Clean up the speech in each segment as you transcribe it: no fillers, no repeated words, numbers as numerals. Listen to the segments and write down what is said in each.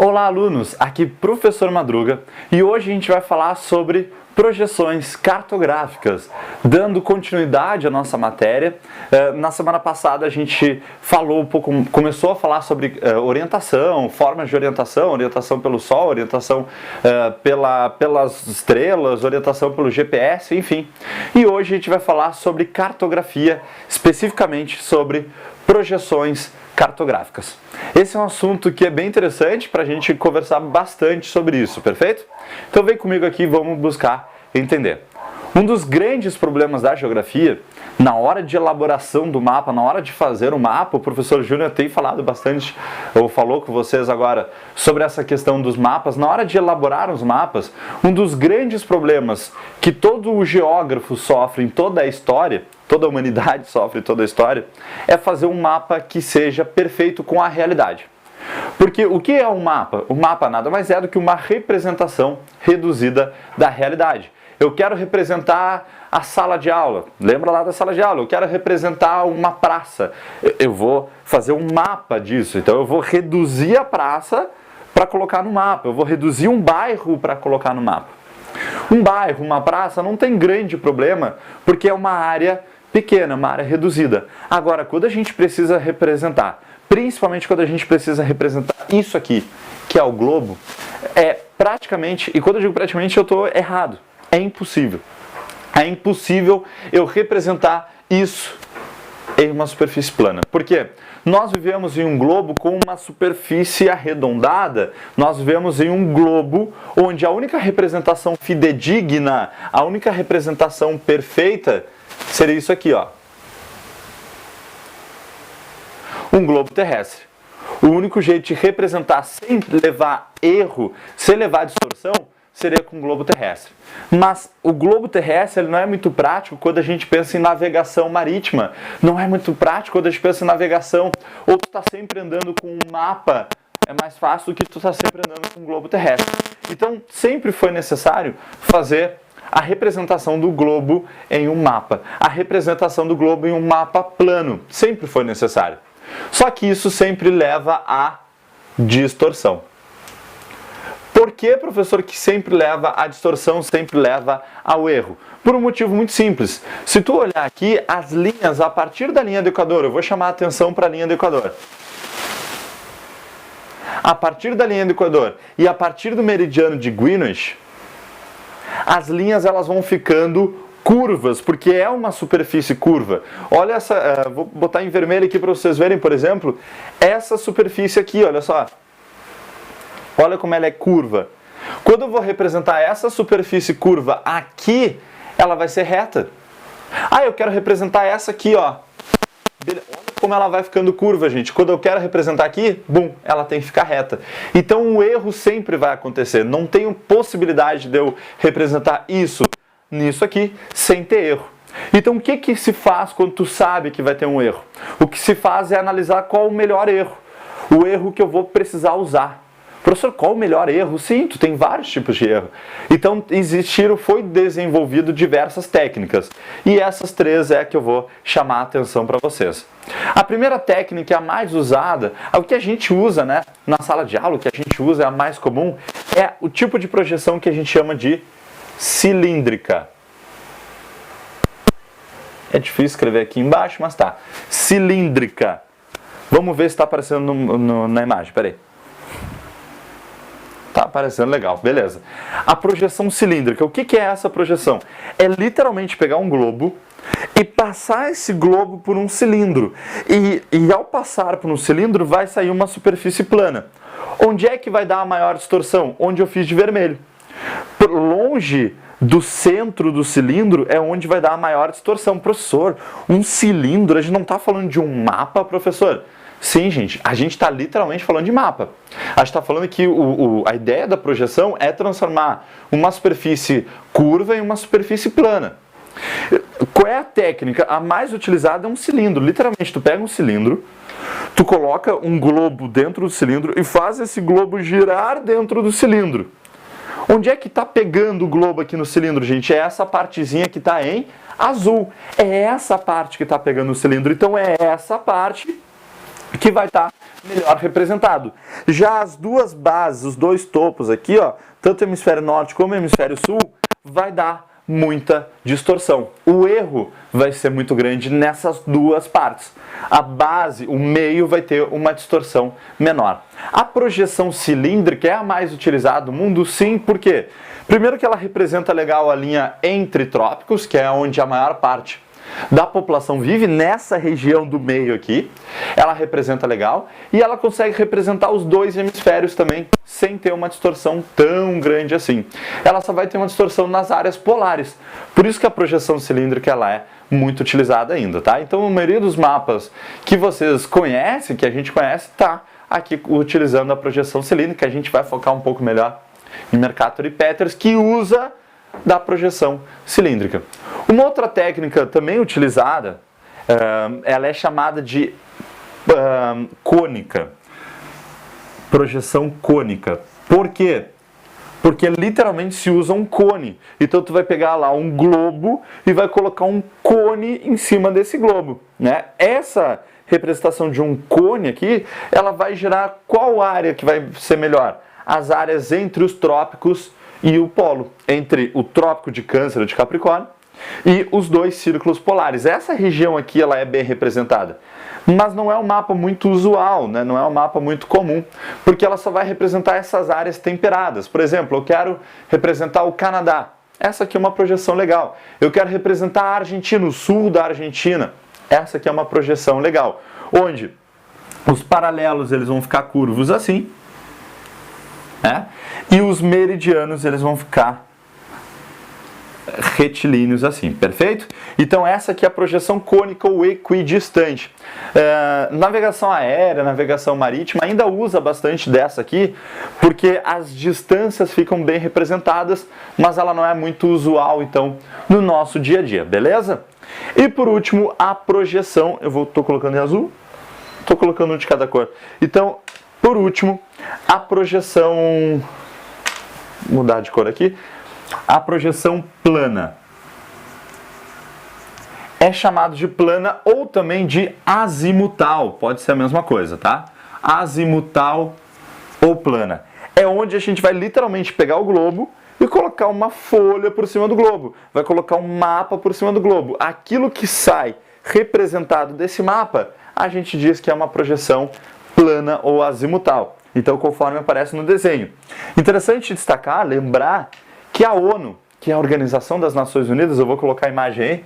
Olá, alunos! Aqui Professor Madruga e hoje a gente vai falar sobre projeções cartográficas, dando continuidade à nossa matéria. Na semana passada a gente falou um pouco, começou a falar sobre orientação, formas de orientação, orientação pelo Sol, orientação pelas estrelas, orientação pelo GPS, enfim. E hoje a gente vai falar sobre cartografia, especificamente sobre projeções cartográficas. Esse é um assunto que é bem interessante para a gente conversar bastante sobre isso, perfeito? Então vem comigo aqui e vamos buscar entender. Um dos grandes problemas da geografia, na hora de elaboração do mapa, na hora de fazer o mapa, o professor Júnior tem falado bastante, ou falou com vocês agora, sobre essa questão dos mapas. Na hora de elaborar os mapas, um dos grandes problemas que todo o geógrafo sofre em toda a história, toda a humanidade sofre em toda a história, é fazer um mapa que seja perfeito com a realidade. Porque o que é um mapa? O mapa nada mais é do que uma representação reduzida da realidade. Eu quero representar a sala de aula. Lembra lá da sala de aula? Eu quero representar uma praça. Eu vou fazer um mapa disso. Então eu vou reduzir a praça para colocar no mapa. Eu vou reduzir um bairro para colocar no mapa. Um bairro, uma praça não tem grande problema, porque é uma área pequena, uma área reduzida. Agora, quando a gente precisa representar, principalmente quando a gente precisa representar isso aqui, que é o globo, é praticamente, e quando eu digo praticamente eu estou errado, é impossível. É impossível eu representar isso em uma superfície plana. Por quê? Nós vivemos em um globo com uma superfície arredondada, nós vivemos em um globo onde a única representação fidedigna, a única representação perfeita seria isso aqui, ó. Um globo terrestre. O único jeito de representar sem levar erro, sem levar distorção, seria com o globo terrestre. Mas o globo terrestre ele não é muito prático quando a gente pensa em navegação marítima. Não é muito prático quando a gente pensa em navegação. Ou tu está sempre andando com um mapa, é mais fácil do que tu está sempre andando com um globo terrestre. Então sempre foi necessário fazer a representação do globo em um mapa. A representação do globo em um mapa plano. Sempre foi necessário. Só que isso sempre leva à distorção. Por que, professor, que sempre leva à distorção, sempre leva ao erro? Por um motivo muito simples. Se tu olhar aqui, as linhas, a partir da linha do Equador, eu vou chamar a atenção para a linha do Equador. A partir da linha do Equador e a partir do meridiano de Greenwich, as linhas elas vão ficando curvas, porque é uma superfície curva. Olha essa, vou botar em vermelho aqui para vocês verem, por exemplo, essa superfície aqui, olha só. Olha como ela é curva. Quando eu vou representar essa superfície curva aqui, ela vai ser reta. Ah, eu quero representar essa aqui, ó. Olha como ela vai ficando curva, gente. Quando eu quero representar aqui, bum, ela tem que ficar reta. Então o erro sempre vai acontecer. Não tenho possibilidade de eu representar isso nisso aqui sem ter erro. Então o que se faz quando tu sabe que vai ter um erro? O que se faz é analisar qual o melhor erro. O erro que eu vou precisar usar. Professor, qual o melhor erro? Sim, tu tem vários tipos de erro. Então, foi desenvolvido diversas técnicas. E essas três é que eu vou chamar a atenção para vocês. A primeira técnica, a mais usada, o que a gente usa, né, na sala de aula, o que a gente usa é a mais comum, é o tipo de projeção que a gente chama de cilíndrica. É difícil escrever aqui embaixo, mas tá. Cilíndrica. Vamos ver se está aparecendo na imagem, peraí. Tá aparecendo legal, beleza. A projeção cilíndrica, o que é essa projeção? É literalmente pegar um globo e passar esse globo por um cilindro. E ao passar por um cilindro vai sair uma superfície plana. Onde é que vai dar a maior distorção? Onde eu fiz de vermelho. Por longe do centro do cilindro é onde vai dar a maior distorção. Professor, um cilindro, a gente não está falando de um mapa, professor? Sim, gente, a gente está literalmente falando de mapa. A gente está falando que a ideia da projeção é transformar uma superfície curva em uma superfície plana. Qual é a técnica? A mais utilizada é um cilindro. Literalmente, tu pega um cilindro, tu coloca um globo dentro do cilindro e faz esse globo girar dentro do cilindro. Onde é que está pegando o globo aqui no cilindro, gente? É essa partezinha que está em azul. É essa parte que está pegando o cilindro. Então é essa parte que vai estar melhor representado. Já as duas bases, os dois topos aqui, ó, tanto o hemisfério norte como o hemisfério sul, vai dar muita distorção. O erro vai ser muito grande nessas duas partes. A base, o meio, vai ter uma distorção menor. A projeção cilíndrica é a mais utilizada no mundo, sim, por quê? Primeiro que ela representa legal a linha entre trópicos, que é onde a maior parte da população vive, nessa região do meio aqui. Ela representa legal e ela consegue representar os dois hemisférios também, sem ter uma distorção tão grande assim. Ela só vai ter uma distorção nas áreas polares. Por isso que a projeção cilíndrica ela é muito utilizada ainda, tá? Então a maioria dos mapas que vocês conhecem, que a gente conhece, tá aqui utilizando a projeção cilíndrica. A gente vai focar um pouco melhor em Mercator e Peters, que usa da projeção cilíndrica. Uma outra técnica também utilizada, ela é chamada de cônica, projeção cônica. Por quê? Porque literalmente se usa um cone. Então tu vai pegar lá um globo e vai colocar um cone em cima desse globo, né? Essa representação de um cone aqui, ela vai gerar qual área que vai ser melhor? As áreas entre os trópicos e o polo, entre o trópico de Câncer ou de Capricórnio e os dois círculos polares. Essa região aqui ela é bem representada, mas não é um mapa muito usual, né? Não é um mapa muito comum, porque ela só vai representar essas áreas temperadas. Por exemplo, eu quero representar o Canadá. Essa aqui é uma projeção legal. Eu quero representar a Argentina, o sul da Argentina. Essa aqui é uma projeção legal, onde os paralelos eles vão ficar curvos assim, né? E os meridianos eles vão ficar retilíneos assim, perfeito? Então essa aqui é a projeção cônica ou equidistante. Navegação aérea, navegação marítima ainda usa bastante dessa aqui, porque as distâncias ficam bem representadas, mas ela não é muito usual então no nosso dia a dia, beleza? E por último, a projeção, tô colocando em azul, tô colocando um de cada cor. Então, por último, a projeção, mudar de cor aqui, a projeção plana. É chamado de plana ou também de azimutal, pode ser a mesma coisa, tá? Azimutal ou plana. É onde a gente vai literalmente pegar o globo e colocar uma folha por cima do globo. Vai colocar um mapa por cima do globo. Aquilo que sai representado desse mapa, a gente diz que é uma projeção plana ou azimutal. Então, conforme aparece no desenho. Interessante destacar, lembrar que a ONU, que é a Organização das Nações Unidas, eu vou colocar a imagem aí,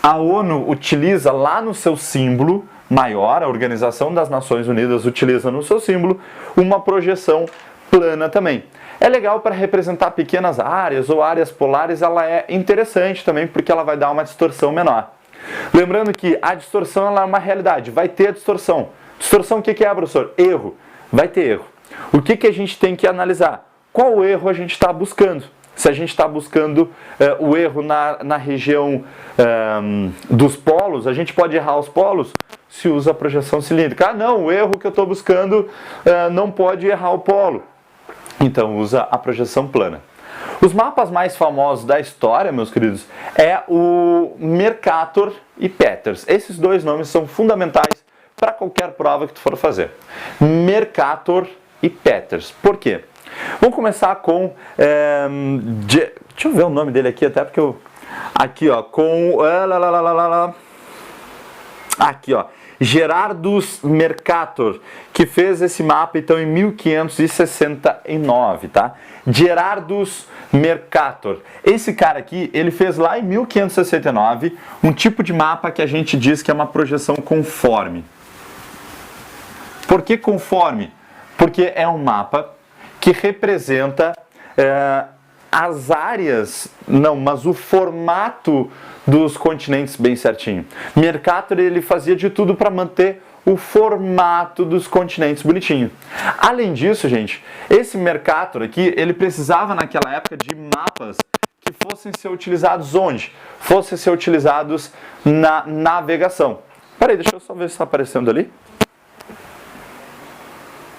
a ONU utiliza lá no seu símbolo maior, a Organização das Nações Unidas utiliza no seu símbolo uma projeção plana também. É legal para representar pequenas áreas ou áreas polares, ela é interessante também porque ela vai dar uma distorção menor. Lembrando que a distorção ela é uma realidade, vai ter a distorção. Distorção o que é, professor? Erro. Vai ter erro. O que a gente tem que analisar? Qual erro a gente está buscando? Se a gente está buscando o erro na região dos polos, a gente pode errar os polos se usa a projeção cilíndrica. Ah, não, o erro que eu estou buscando não pode errar o polo. Então usa a projeção plana. Os mapas mais famosos da história, meus queridos, é o Mercator e Peters. Esses dois nomes são fundamentais para qualquer prova que tu for fazer. Mercator e Peters. Por quê? Vamos começar com... deixa eu ver o nome dele aqui, até porque eu... Aqui, ó, com... Aqui, ó. Gerardus Mercator, que fez esse mapa então em 1569, tá? Gerardus Mercator. Esse cara aqui, ele fez lá em 1569 um tipo de mapa que a gente diz que é uma projeção conforme. Por que conforme? Porque é um mapa que representa as áreas, não, mas o formato dos continentes bem certinho. Mercator ele fazia de tudo para manter o formato dos continentes bonitinho. Além disso, gente, esse Mercator aqui, ele precisava naquela época de mapas que fossem ser utilizados onde? Fossem ser utilizados na navegação. Peraí, deixa eu só ver se está aparecendo ali.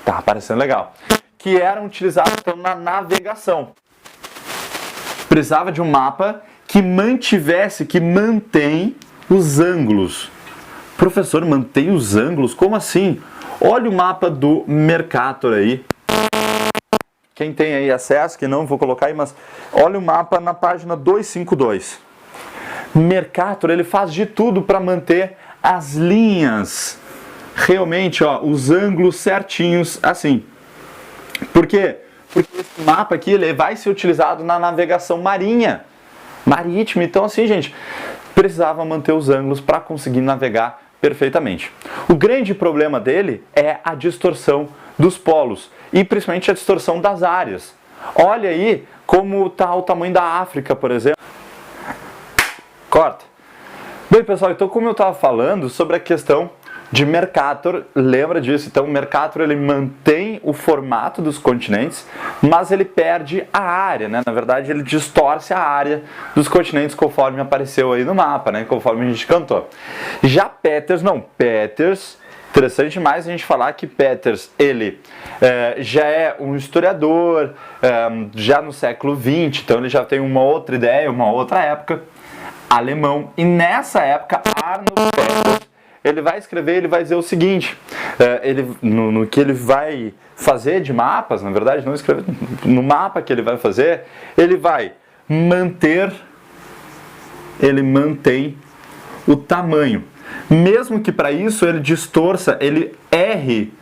Tá aparecendo legal. Que eram utilizados então, na navegação. Precisava de um mapa que mantivesse, que mantém os ângulos. Professor, mantém os ângulos? Como assim? Olha o mapa do Mercator aí. Quem tem aí acesso, que não vou colocar aí, mas olha o mapa na página 252. Mercator, ele faz de tudo para manter as linhas, realmente, ó, os ângulos certinhos assim. Por quê? Porque esse mapa aqui ele vai ser utilizado na navegação marítima. Então assim, gente, precisava manter os ângulos para conseguir navegar perfeitamente. O grande problema dele é a distorção dos polos e principalmente a distorção das áreas. Olha aí como está o tamanho da África, por exemplo. Corta. Bem, pessoal, então como eu estava falando sobre a questão de Mercator, lembra disso? Então o Mercator ele mantém o formato dos continentes, mas ele perde a área, né? Na verdade ele distorce a área dos continentes conforme apareceu aí no mapa, né? Conforme a gente cantou. Já Peters, não. Peters, interessante demais a gente falar que Peters, ele já é um historiador, já no século XX, então ele já tem uma outra ideia, uma outra época, alemão, e nessa época Arnold Peters ele vai escrever, ele vai dizer o seguinte, no que ele vai fazer de mapas, na verdade, não escrever, no mapa que ele vai fazer, ele mantém o tamanho. Mesmo que para isso ele distorça, ele erre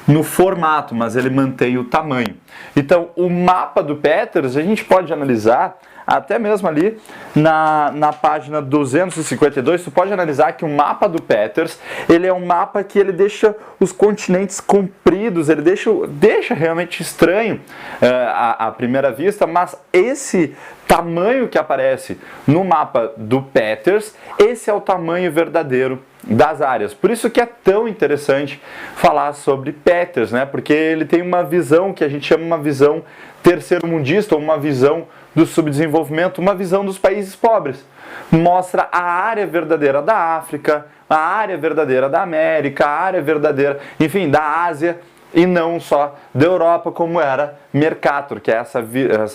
no formato, mas ele mantém o tamanho. Então, o mapa do Peters, a gente pode analisar até mesmo ali na página 252, tu pode analisar que o mapa do Peters, ele é um mapa que ele deixa os continentes compridos, ele deixa realmente estranho à primeira vista, mas esse tamanho que aparece no mapa do Peters, esse é o tamanho verdadeiro das áreas. Por isso que é tão interessante falar sobre Peters, né? Porque ele tem uma visão que a gente chama uma visão terceiro-mundista, ou uma visão do subdesenvolvimento, uma visão dos países pobres. Mostra a área verdadeira da África, a área verdadeira da América, a área verdadeira, enfim, da Ásia, e não só da Europa, como era Mercator, que é essa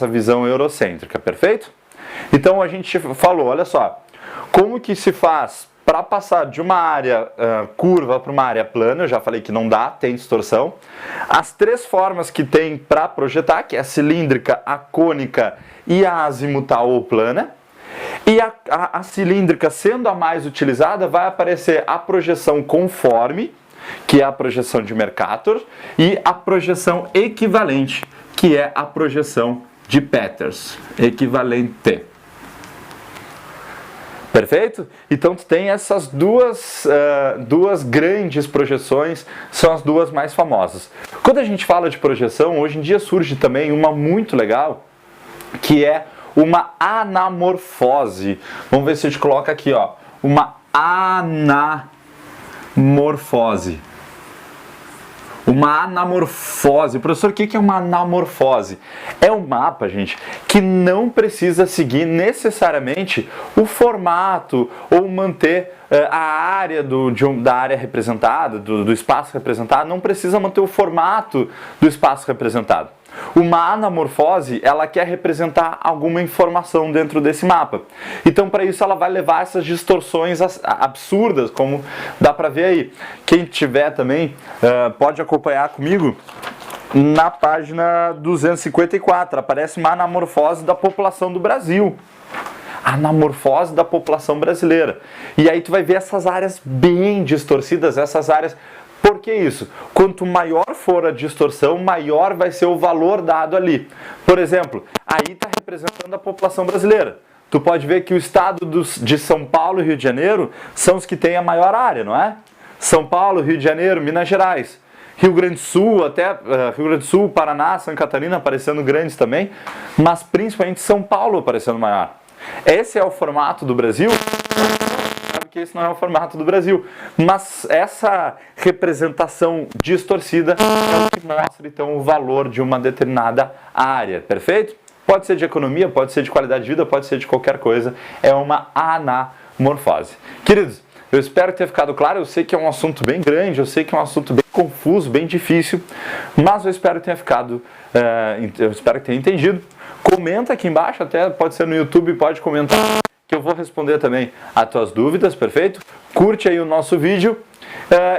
visão eurocêntrica, perfeito? Então a gente falou, olha só, como que se faz para passar de uma área curva para uma área plana. Eu já falei que não dá, tem distorção. As três formas que tem para projetar, que é a cilíndrica, a cônica e a azimutal ou plana. E a cilíndrica, sendo a mais utilizada, vai aparecer a projeção conforme, que é a projeção de Mercator, e a projeção equivalente, que é a projeção de Peters. Equivalente. Perfeito? Então tu tem essas duas grandes projeções, são as duas mais famosas. Quando a gente fala de projeção, hoje em dia surge também uma muito legal, que é uma anamorfose. Vamos ver se a gente coloca aqui, ó, uma anamorfose. Uma anamorfose. Professor, o que é uma anamorfose? É um mapa, gente, que não precisa seguir necessariamente o formato ou manter a área da área representada, do espaço representado, não precisa manter o formato do espaço representado. Uma anamorfose, ela quer representar alguma informação dentro desse mapa. Então, para isso, ela vai levar essas distorções absurdas, como dá para ver aí. Quem tiver também, pode acompanhar comigo. Na página 254, aparece uma anamorfose da população do Brasil. Anamorfose da população brasileira. E aí tu vai ver essas áreas bem distorcidas, essas áreas... Por que isso? Quanto maior for a distorção, maior vai ser o valor dado ali. Por exemplo, aí está representando a população brasileira. Tu pode ver que o estado de São Paulo e Rio de Janeiro são os que têm a maior área, não é? São Paulo, Rio de Janeiro, Minas Gerais. Rio Grande do Sul, até Rio Grande do Sul, Paraná, Santa Catarina aparecendo grandes também, mas principalmente São Paulo aparecendo maior. Esse é o formato do Brasil? Que esse não é o formato do Brasil, mas essa representação distorcida é o que mostra então o valor de uma determinada área, perfeito? Pode ser de economia, pode ser de qualidade de vida, pode ser de qualquer coisa, é uma anamorfose. Queridos, eu espero ter ficado claro, eu sei que é um assunto bem grande, eu sei que é um assunto bem confuso, bem difícil, mas eu espero que tenha ficado, eu espero que tenha entendido. Comenta aqui embaixo, até pode ser no YouTube, pode comentar. que eu vou responder também as tuas dúvidas, perfeito? Curte aí o nosso vídeo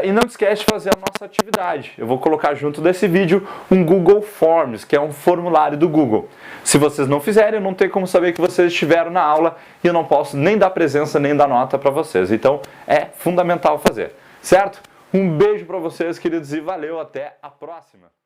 e não esquece de fazer a nossa atividade. Eu vou colocar junto desse vídeo um Google Forms, que é um formulário do Google. Se vocês não fizerem, eu não tenho como saber que vocês estiveram na aula e eu não posso nem dar presença, nem dar nota para vocês. Então, é fundamental fazer, certo? Um beijo para vocês, queridos, e valeu, até a próxima!